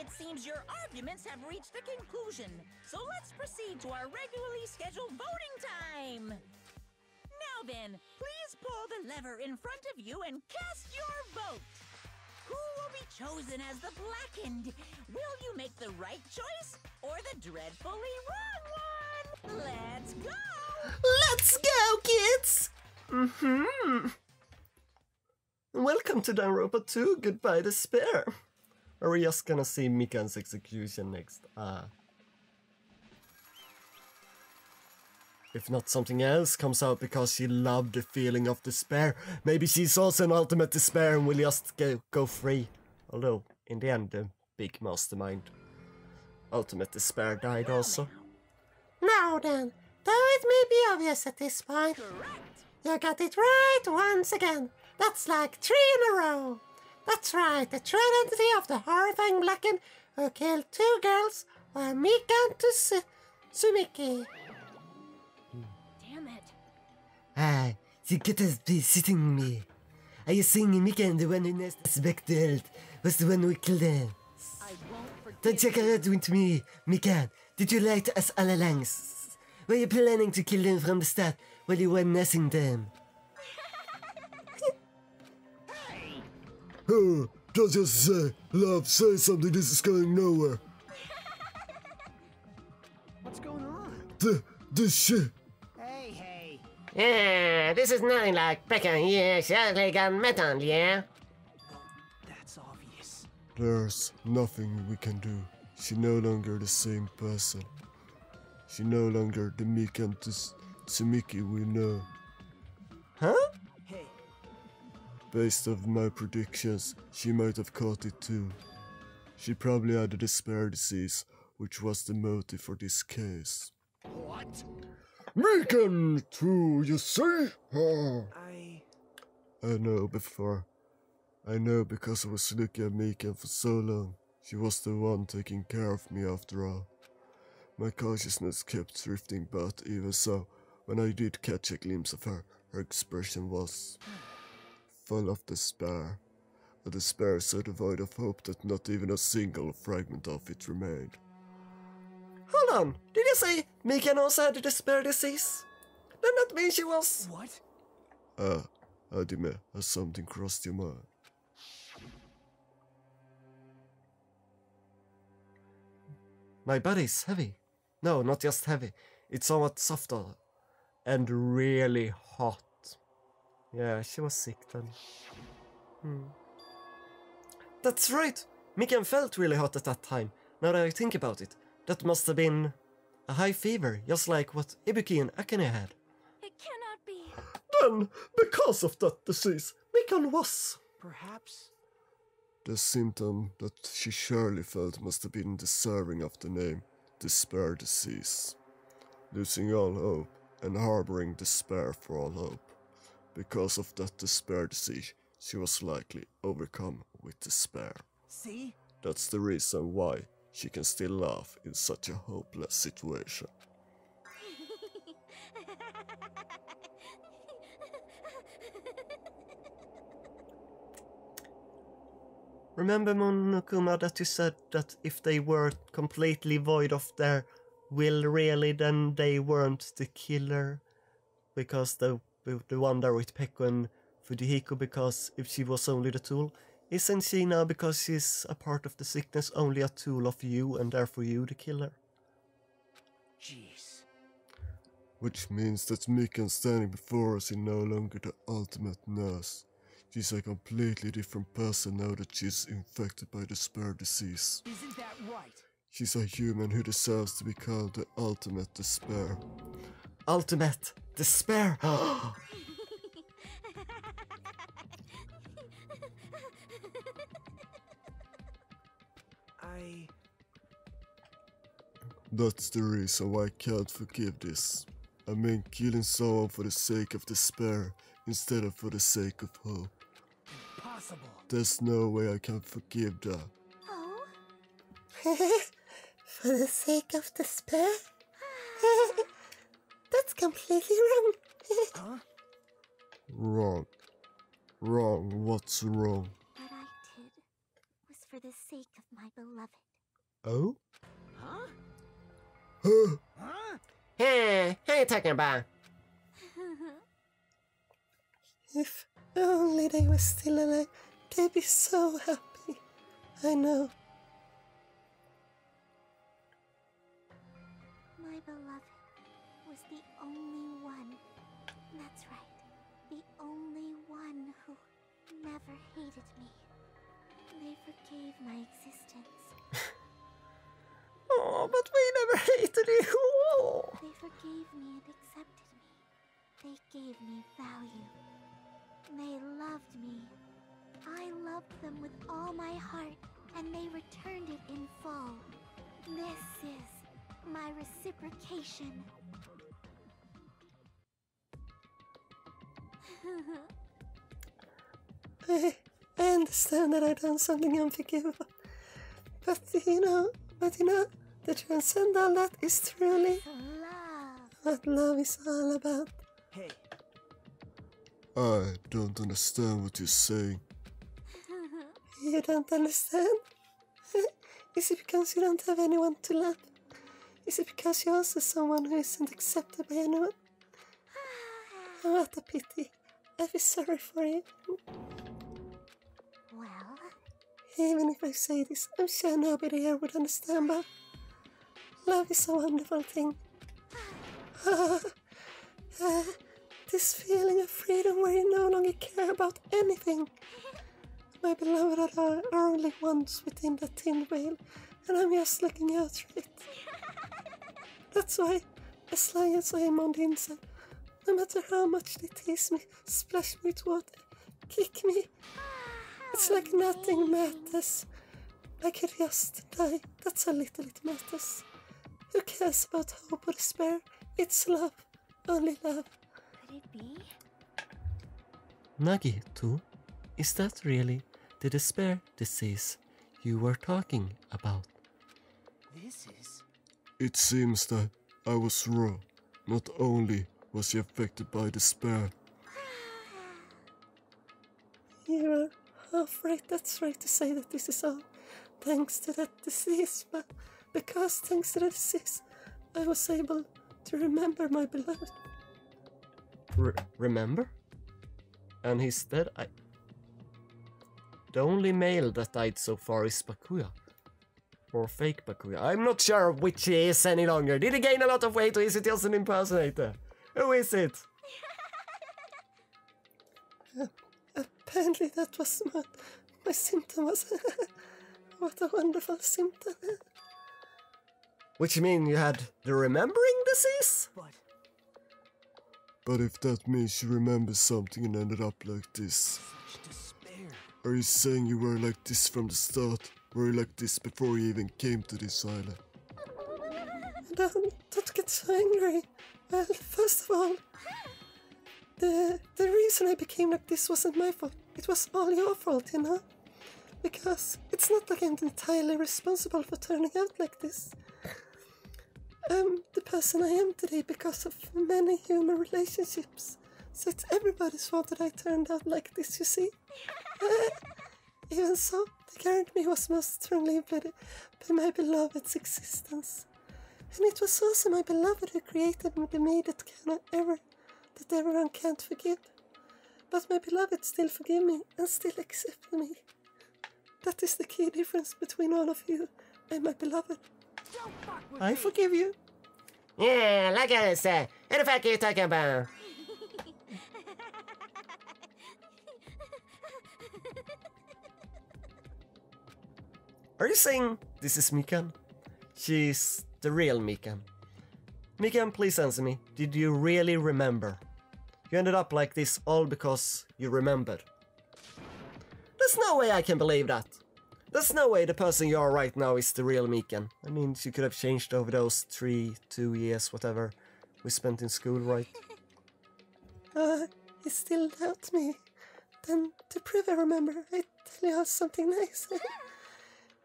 It seems your arguments have reached a conclusion, so let's proceed to our regularly scheduled voting time. Now then, please pull the lever in front of you and cast your vote. Who will be chosen as the blackened? Will you make the right choice or the dreadfully wrong one? Let's go! Let's go, kids! Welcome to Danganronpa 2, Goodbye Despair. Are we just gonna see Mikan's execution next? If not something else comes out because she loved the feeling of despair, maybe she's also an ultimate despair and will just go free. Although, in the end, the big mastermind, ultimate despair, died also. Now then, though it may be obvious at this point, Correct! you got it right once again. That's like 3 in a row. That's right, the true identity of the horrifying Blackened who killed 2 girls were Mika and Sumiki. Damn it. You could be sitting me. Are you saying Mika and the one who next suspected was the one who killed them? I won't forget. Don't check it out with me, Mika. Did you lie to us all along? Were you planning to kill them from the start while you were nursing them? Oh, don't just say, love, say something, this is going nowhere. What's going on? This shit. Hey. Yeah, this is nothing like Becca here. She actually got metal, yeah? That's obvious. There's nothing we can do. She no longer the same person. She no longer the Mika and Tsumiki we know. Huh? Hey, Based on my predictions, she might have caught it too. She probably had a despair disease, which was the motive for this case. what? Mika too, you see? I know before. I know because I was looking at Mika for so long. She was the one taking care of me after all. My consciousness kept drifting, but even so, when I did catch a glimpse of her, her expression was full of despair. A despair so devoid of hope that not even a single fragment of it remained. Hold on, did you say Mika also had the despair disease? Then that means she was... what? Adime, has something crossed your mind? My body's heavy. No, not just heavy. It's somewhat softer. And really hot. Yeah, she was sick then. That's right! Mikan felt really hot at that time. Now that I think about it, that must have been a high fever, just like what Ibuki and Akane had. It cannot be. Then, because of that disease, Mikan was... Perhaps. the symptom that she surely felt must have been deserving of the name despair disease. Losing all hope and harboring despair for all hope. Because of that despair disease, she was likely overcome with despair. See? That's the reason why she can still laugh in such a hopeless situation. Remember, Monokuma, that you said that if they were completely void of their will, really, then they weren't the killer? Because the one there with Peko and Fujihiko, because if she was only the tool, isn't she now, because she's a part of the sickness, only a tool of you, and therefore you the killer? Jeez. Which means that Mikan standing before us is no longer the ultimate nurse. She's a completely different person now that she's infected by despair disease. Isn't that right? She's a human who deserves to be called the ultimate despair. Ultimate despair! That's the reason why I can't forgive this. I mean, killing someone for the sake of despair instead of for the sake of hope. Impossible. There's no way I can forgive that. For the sake of despair? That's completely wrong. Huh? Wrong. Wrong. What's wrong? What I did was for the sake of my beloved. Oh? Huh? Huh? Huh? Hey, how you talking about? If only they were still alive, they'd be so happy. I know. My beloved was the only one. That's right. The only one who never hated me. They forgave my existence. Oh, but we never hated you. Oh. They forgave me and accepted me. They gave me value. They loved me. I loved them with all my heart, and they returned it in full. This is my reciprocation. I understand that I've done something unforgivable. But you know, the transcend all that is truly Love. what love is all about. Hey, I don't understand what you're saying. You don't understand? Is it because you don't have anyone to love? Is it because you're also someone who isn't accepted by anyone? Oh, what a pity. I feel sorry for you. Well, Even if I say this, I'm sure nobody here would understand, but love is a wonderful thing. This feeling of freedom where you no longer care about anything. My beloved are only ones within that thin veil, and I'm just looking out for it. That's why, as long as I am on the inside, no matter how much they tease me, splash me with water, kick me, it's like nothing matters. I could just die, that's all little it matters. Who cares about hope or despair? It's love, only love. could it be? Nagi, too? Is that really the despair disease you were talking about? this is... It seems that I was wrong. Not only was she affected by despair, You are half right, that's right to say that this is all thanks to that disease, but because thanks to the disease, I was able to remember my beloved. Remember? And he's dead? The only male that died so far is Bakuya. Or fake Bakuya. I'm not sure which he is any longer. Did he gain a lot of weight or is it just an impersonator? Who is it? Apparently that was my symptom was... What a wonderful symptom. Which mean you had the remembering disease? But but if that means she remembers something and ended up like this, such despair. are you saying you were like this from the start? Were you like this before you even came to this island? Don't get so angry. Well, first of all, the reason I became like this wasn't my fault. It was all your fault, you know? Because it's not like I'm entirely responsible for turning out like this. I'm the person I am today because of many human relationships. So it's everybody's fault that I turned out like this, you see? Even so, the current me was most strongly influenced by my beloved's existence. And it was also my beloved who created the me that everyone can't forgive. But my beloved still forgive me and still accept me. That is the key difference between all of you and my beloved. Don't fuck with I me. forgive you. Yeah, like I said, who the fuck are you talking about? Are you saying this is Mikan? She's the real Mikan. Mikan, please answer me. Did you really remember? You ended up like this all because you remembered. There's no way I can believe that. There's no way the person you are right now is the real Mikan. I mean, she could have changed over those 2 years, whatever we spent in school, right? You still doubt me. Then, to prove I remember, I tell you something nice.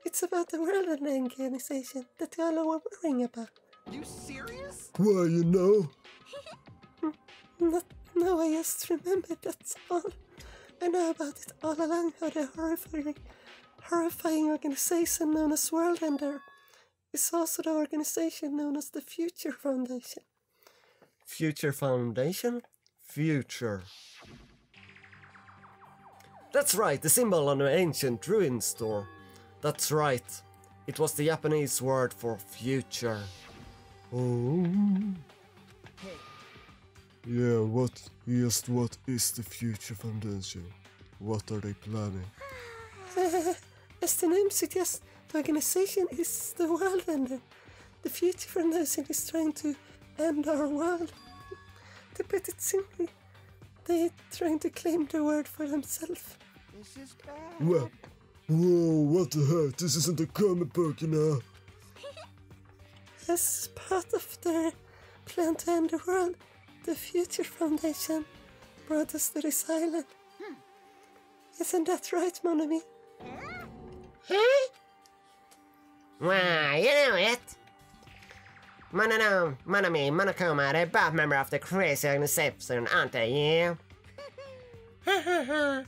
It's about the world organization that you all are worrying about. You serious? Why, you know? No, I just remembered, that's all. I know about it all along, how the horrifying organization known as World Ender is also the organization known as the Future Foundation. Future Foundation? Future. That's right, the symbol on the ancient ruin store. That's right. It was the Japanese word for future. Oh. Yeah, what is the Future Foundation? What are they planning? As the name suggests, the organization is the world ender. The Future Foundation is trying to end our world. To put it simply, they're trying to claim the word for themselves. This is bad. What? Whoa, what the heck? This isn't a comic book, you know? As part of their plan to end the world, the Future Foundation brought us to this island. Isn't that right, Monami? Huh? Why, you know it. Monami, Monokuma, they're both members of the crazy organization, aren't they, yeah? Ha ha ha.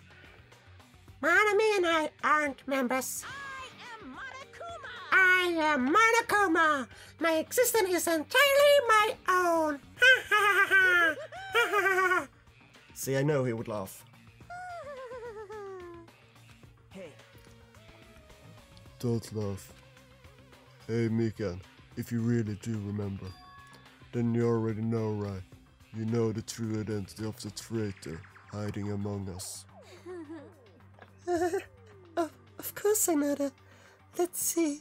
Monami and I aren't members. I am Monokuma. My existence is entirely my own. Ha ha ha ha. See, I know he would laugh. Hey, Don't laugh. Hey, Mikan, if you really do remember, then you already know, right? You know the true identity of the traitor hiding among us. Of course I know that. Let's see.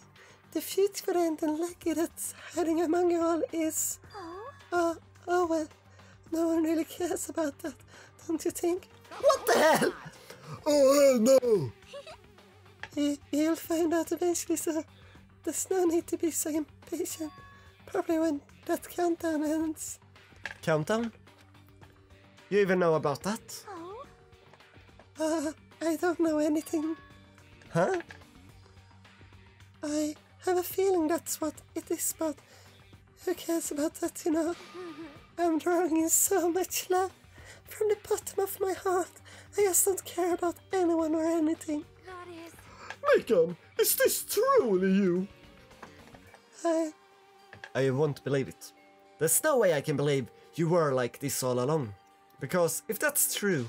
The future friend and lucky that's hiding among you all is... Oh well. No one really cares about that, don't you think? What the hell? Oh, hell no! You'll find out eventually, so there's no need to be so impatient. Probably when that countdown ends. Countdown? You even know about that? I don't know anything. Huh? I have a feeling that's what it is, but who cares about that, you know? I'm drawing in so much love. From the bottom of my heart, I just don't care about anyone or anything. Mikan, is this truly you? I won't believe it. There's no way I can believe you were like this all along. Because if that's true,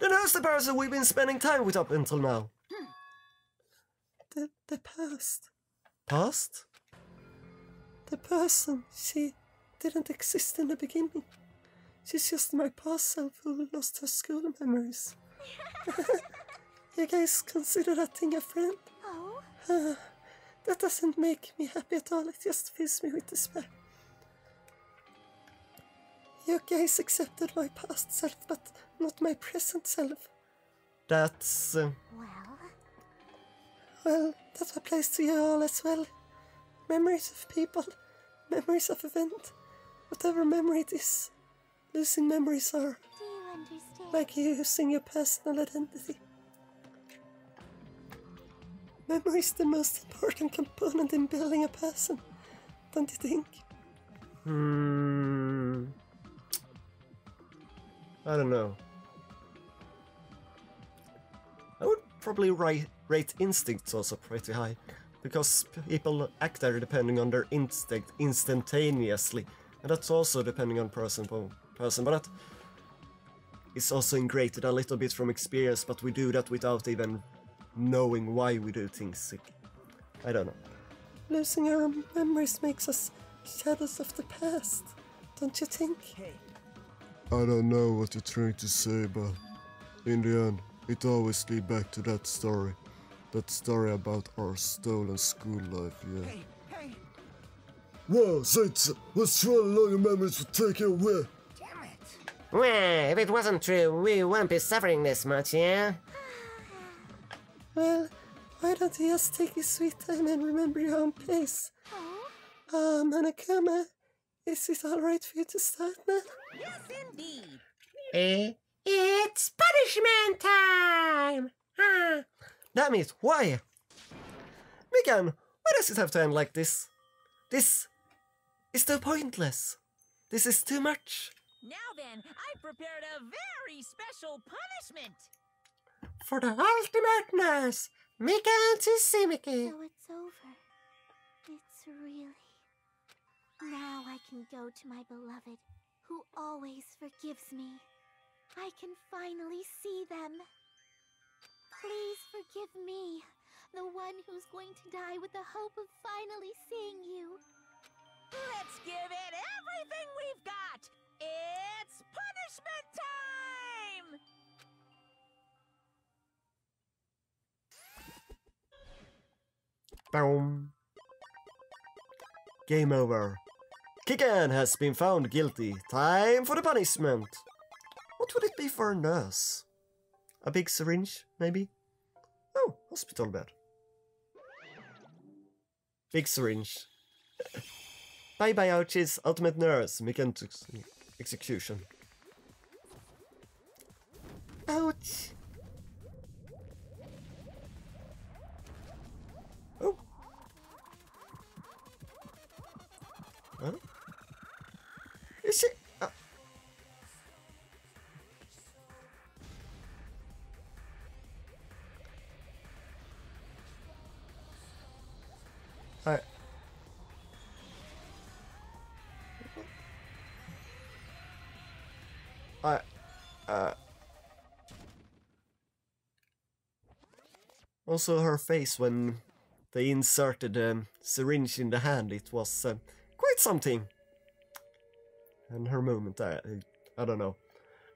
then who's the person we've been spending time with up until now? The past. Past? The person, she didn't exist in the beginning. She's just my past self who lost her school memories. You guys consider that thing a friend? That doesn't make me happy at all, it just fills me with despair. You guys accepted my past self, but not my present self. That's... Well, that applies to you all as well. Memories of people, memories of event, whatever memory it is. Losing memories are Do you understand? like losing your personal identity. Memory is the most important component in building a person, don't you think? I don't know. I would probably rate instincts also pretty high, because people act there depending on their instinct instantaneously, and that's also depending on person, but that is also ingrained a little bit from experience, but we do that without even knowing why we do things. I don't know. Losing our memories makes us shadows of the past, don't you think? hey, I don't know what you're trying to say, but in the end, it always leads back to that story. That story about our stolen school life, yeah. hey, Whoa, Saitsa, what's wrong? All your memories were taken away. damn it. Well, if it wasn't true, we wouldn't be suffering this much, yeah? Well, why don't you just take your sweet time and remember your own place? Monokuma, is it alright for you to start now? Yes, indeed. It's punishment time! Damn it, why? Mikan, why does it have to end like this? This is too pointless. This is too much. Now then, I prepared a very special punishment. For the ultimate nurse, Mikan Tsushimiki. So it's over. It's really... Now I can go to my beloved, who always forgives me. I can finally see them. Please forgive me, the one who's going to die with the hope of finally seeing you. Let's give it everything we've got! It's punishment time! Boom. Game over. Kikan has been found guilty. Time for the punishment. What would it be for a nurse? A big syringe, maybe? Oh, hospital bed. Big syringe. Bye-bye, Ouchie's ultimate nurse. Mechanic execution. Ouch. Oh. Huh? Is she... Also her face when they inserted a syringe in the hand, it was quite something. And her moment, I don't know.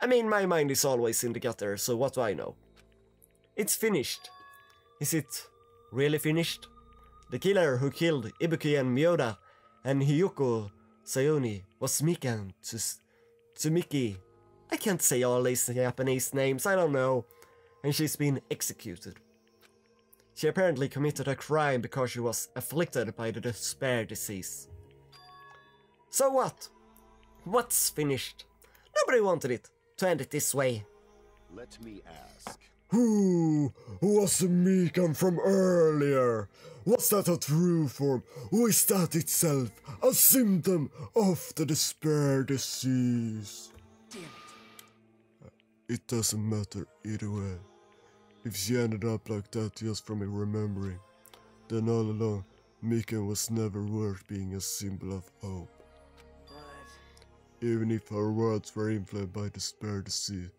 I mean, my mind is always in the gutter, so what do I know? It's finished. Is it really finished? The killer who killed Ibuki and Miyoda and Hiyoko Sayoni was Mikan Tsumiki. I can't say all these Japanese names, I don't know. And she's been executed. She apparently committed a crime because she was afflicted by the despair disease. So what? What's finished? Nobody wanted it to end it this way. Let me ask. Who was the Mikan from earlier? Was that a true form, or is that itself a symptom of the despair disease? Damn it. It doesn't matter either way. If she ended up like that just from remembering, then all along, Mikan was never worth being a symbol of hope. But... Even if her words were influenced by despair disease,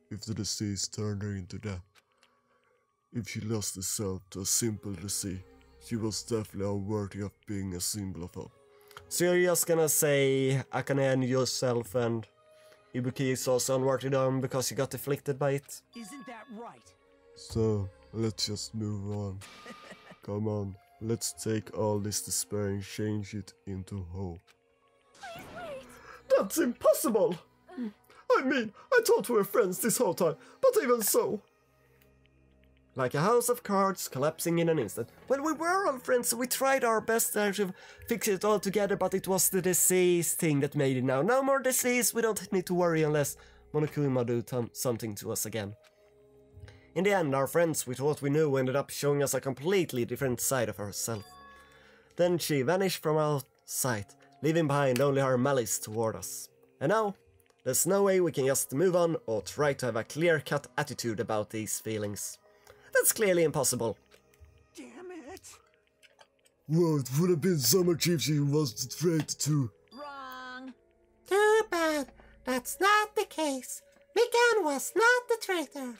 if the disease turned her into death. If she lost herself to a simple disease, she was definitely unworthy of being a symbol of hope. So you're just gonna say Akane and yourself and Ibuki is also unworthy down because you got afflicted by it? Isn't that right? So, let's just move on. Come on, let's take all this despair and change it into hope. That's impossible! I mean, I thought we were friends this whole time, but even so. Like a house of cards collapsing in an instant. Well, we were all friends, so we tried our best to fix it all together, but it was the disease thing that made it now. No more disease, we don't need to worry unless Monokuma do something to us again. In the end, our friends we thought we knew ended up showing us a completely different side of herself. Then she vanished from our sight, leaving behind only her malice toward us. And now, there's no way we can just move on or try to have a clear-cut attitude about these feelings. That's clearly impossible. Damn it. Well, it would have been so much if she was betrayed too. Wrong. Too bad. That's not the case. Mikan was not the traitor.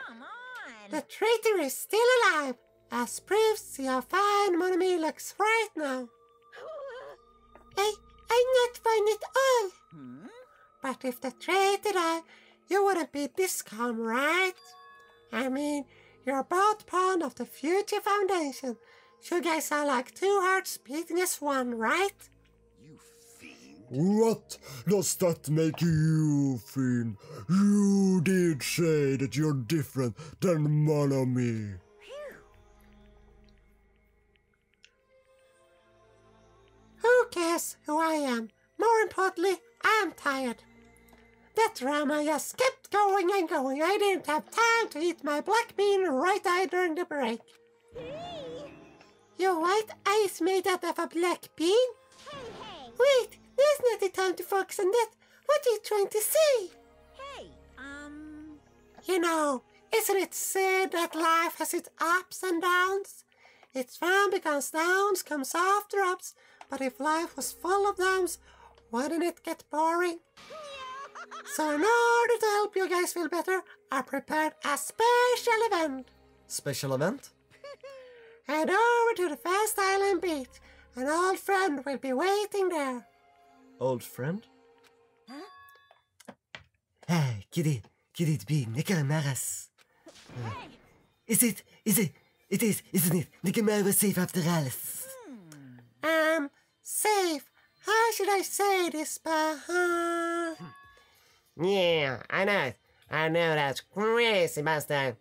Come on. The traitor is still alive, as proves see how fine Monomi looks right now. I'm not fine at all. But if the traitor died, you wouldn't be this calm, right? I mean, you're both pawn of the future foundation. You guys are like two hearts beating as one, right? You fiend. What does that make you, Fiend? You did say that you're different than Monomi. Who cares who I am? More importantly, I'm tired. That drama just kept going and going. I didn't have time to eat my black bean right eye during the break. Your white eye is made out of a black bean? Wait, there's not the time to focus on that. What are you trying to say? Hey, You know, isn't it said that life has its ups and downs? It's fun because downs comes after ups, but if life was full of downs, wouldn't it get boring? So in order to help you guys feel better, I prepared a special event. Special event? Head over to the First Island beach. An old friend will be waiting there. Old friend? Hey, could it be Nicomaras? Hey! It is, isn't it? Nicomaras safe after all. Safe. How should I say this, Yeah, I know. I know that's crazy, Master.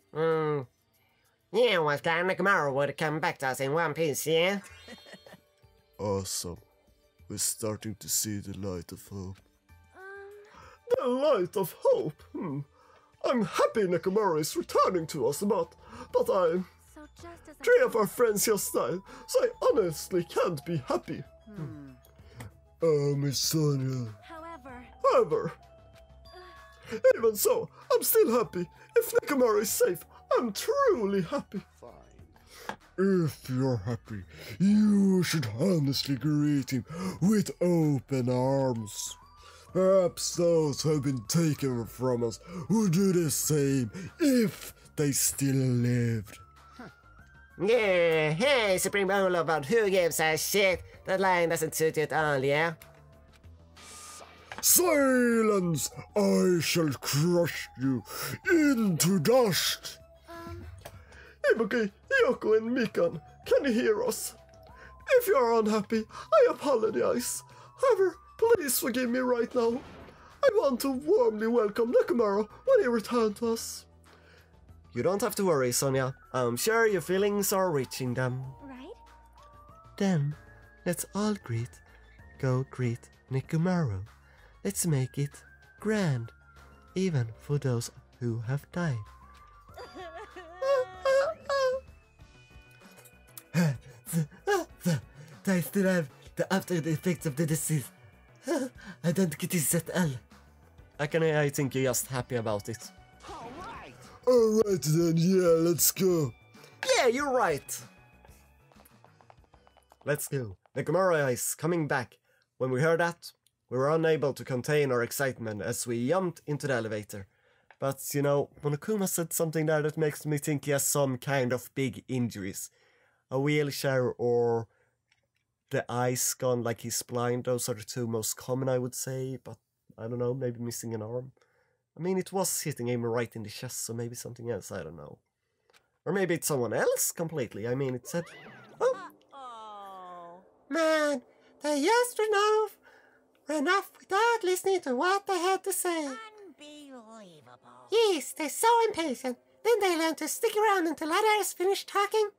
Yeah, what kind of Nakamura would come back to us in one piece, yeah? Awesome. We're starting to see the light of hope. The light of hope? I'm happy Nakamura is returning to us, but So just as three of our friends just died, so I honestly can't be happy. Miss Sonia. However, even so, I'm still happy. If Nakamura is safe, I'm truly happy. If you're happy, you should honestly greet him with open arms. Perhaps those who have been taken from us would do the same if they still lived. Yeah, hey, Supreme Overlord, who gives a shit? That line doesn't suit you at all, yeah? Silence! I shall crush you into dust! Ibuki, Yoko, and Mikan, can you hear us? If you are unhappy, I apologize. However, please forgive me right now. I want to warmly welcome Nakamura when he returns to us. You don't have to worry, Sonia. I'm sure your feelings are reaching them. right? Then, let's all go greet Nikumaru. Let's make it grand, even for those who have died. They still have the after effects of the disease. I don't get this at all. I think you're just happy about it. Alright then, yeah, let's go. Yeah, you're right. Let's go. Nakamura is coming back. When we heard that, we were unable to contain our excitement as we jumped into the elevator. But, you know, Monokuma said something there that makes me think he has some kind of big injuries. A wheelchair or the eyes gone like he's blind. Those are the two most common, I would say. But, I don't know, maybe missing an arm. I mean, it was hitting him right in the chest, so maybe something else, I don't know. Or maybe it's someone else completely. I mean, it said... Uh-oh. Man, they just ran off without listening to what they had to say. Unbelievable. Yes, they're so impatient. Then they learn to stick around until others finish talking.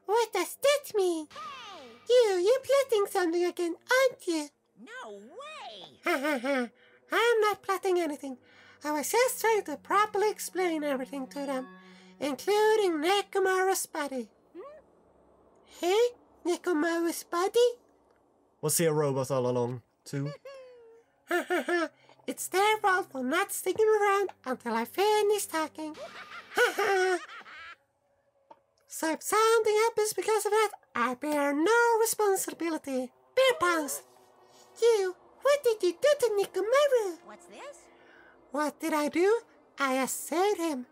What does that mean? Hey! You're plotting something again, aren't you? No way! Ha ha ha. I'm not plotting anything. I was just trying to properly explain everything to them, including Nekomaru's body. Hey, Nekomaru's body? Was he a robot all along, too? Ha ha ha. It's their fault for not sticking around until I finish talking. Ha ha. So if something happens because of that, I bear no responsibility. Bear puns. What did you do to Nekomaru? What's this? What did I do? I assayed him.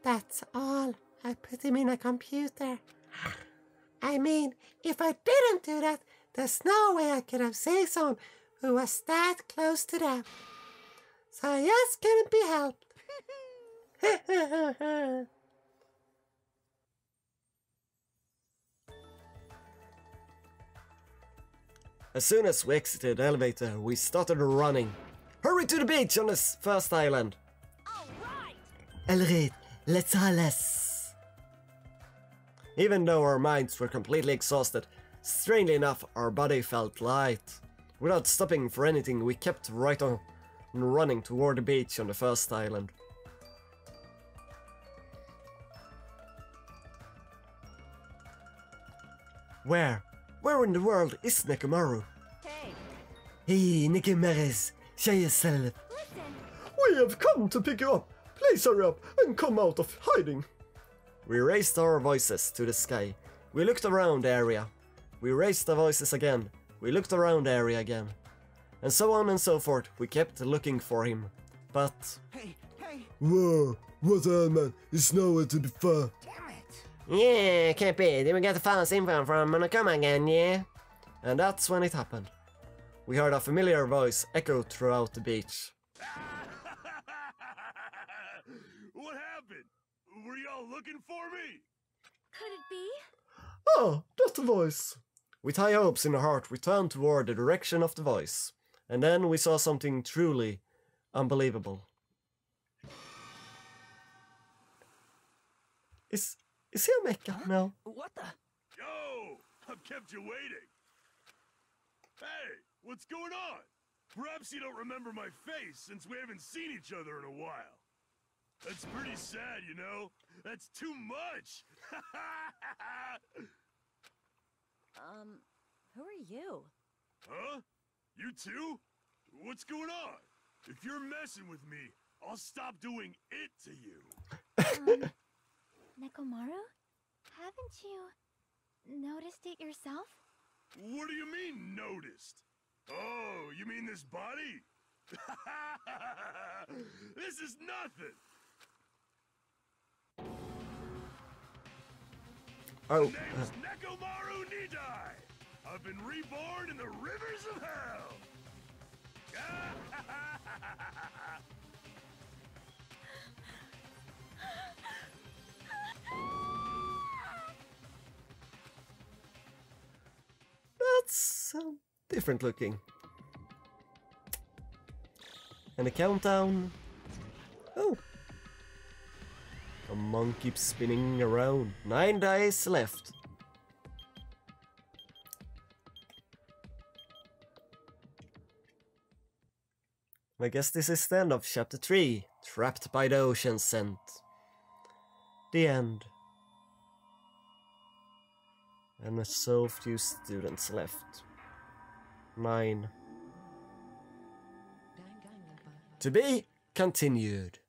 That's all. I put him in a computer. I mean, if I didn't do that, there's no way I could have saved someone who was that close to death. So I just couldn't be helped. As soon as we exited the elevator, we started running. Hurry to the beach on this first island. All right! Alright, let's halas. Even though our minds were completely exhausted, strangely enough, our body felt light. Without stopping for anything, we kept right on running toward the beach on the first island. Where in the world is Nekomaru? Hey, Hey, Nicomaras, show yourself. We have come to pick you up. Please hurry up and come out of hiding. We raised our voices to the sky, We looked around the area. We raised the voices again. We looked around the area again. And so on and so forth. We kept looking for him. But... Hey, hey! Whoa, what the hell, man? It's nowhere to be found. Damn it! Yeah, can't be. Then we got the false info from Monokuma again, yeah? And that's when it happened. We heard a familiar voice echo throughout the beach. What happened? Were y'all looking for me? Could it be? Oh, that's the voice. With high hopes in our heart, we turned toward the direction of the voice. And then we saw something truly unbelievable. Is he a mecha now? What the? Yo, I've kept you waiting. Hey, what's going on? Perhaps you don't remember my face since we haven't seen each other in a while. That's pretty sad, you know? That's too much! Who are you? Huh? You too? What's going on? If you're messing with me, I'll stop doing it to you. Nekomaru? Haven't you noticed it yourself? What do you mean, noticed? Oh, you mean this body? This is nothing! Oh, My name's Nekomaru Nidai. I've been reborn in the rivers of hell. that's different looking. And the countdown. Oh. The monk keeps spinning around. 9 days left. I guess this is the end of chapter 3. Trapped by the ocean scent. The end. And so few students left. 9. To be continued.